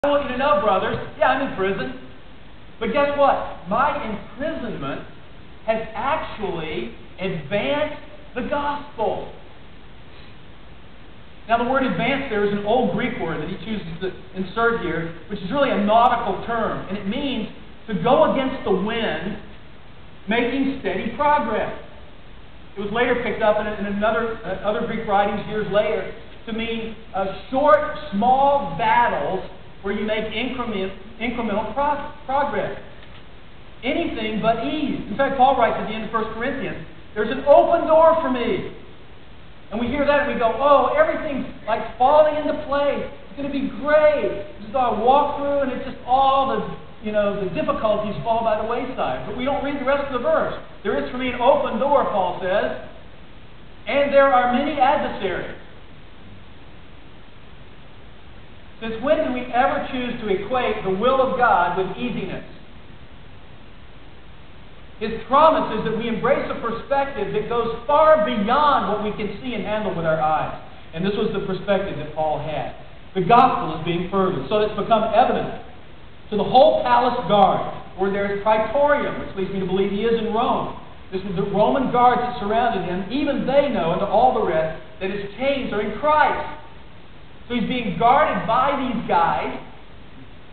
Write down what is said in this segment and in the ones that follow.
I want you to know, brothers, yeah, I'm in prison. But guess what? My imprisonment has actually advanced the gospel. Now, the word advance there is an old Greek word that he chooses to insert here, which is really a nautical term. And it means to go against the wind, making steady progress. It was later picked up in other Greek writings years later to mean short, small battles where you make incremental progress. Anything but ease. In fact, Paul writes at the end of 1 Corinthians, there's an open door for me. And we hear that and we go, oh, everything's like falling into place. It's going to be great. Just I walk through and it's just all the difficulties fall by the wayside. But we don't read the rest of the verse. There is for me an open door, Paul says, and there are many adversaries. Since when do we ever choose to equate the will of God with easiness? His promise is that we embrace a perspective that goes far beyond what we can see and handle with our eyes. And this was the perspective that Paul had. The gospel is being furthered, so it's become evident to the whole palace guard, where there is praetorium, which leads me to believe he is in Rome. This was the Roman guards that surrounded him. Even they know, and to all the rest, that his chains are in Christ. So he's being guarded by these guys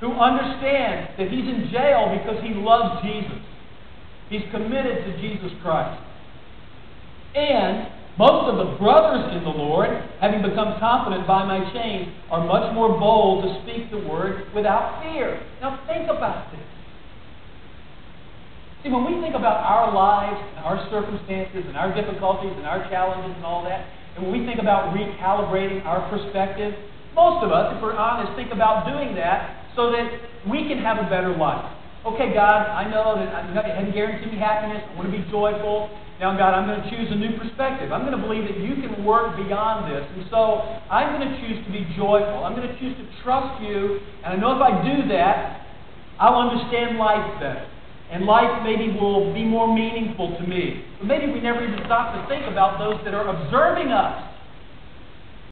who understand that he's in jail because he loves Jesus. He's committed to Jesus Christ. And most of the brothers in the Lord, having become confident by my chains, are much more bold to speak the word without fear. Now think about this. See, when we think about our lives, and our circumstances, and our difficulties, and our challenges, and all that, and when we think about recalibrating our perspective, most of us, if we're honest, think about doing that so that we can have a better life. Okay, God, I know that you haven't guaranteed me happiness. I want to be joyful. Now, God, I'm going to choose a new perspective. I'm going to believe that you can work beyond this. And so I'm going to choose to be joyful. I'm going to choose to trust you. And I know if I do that, I'll understand life better. And life maybe will be more meaningful to me. But maybe we never even stop to think about those that are observing us.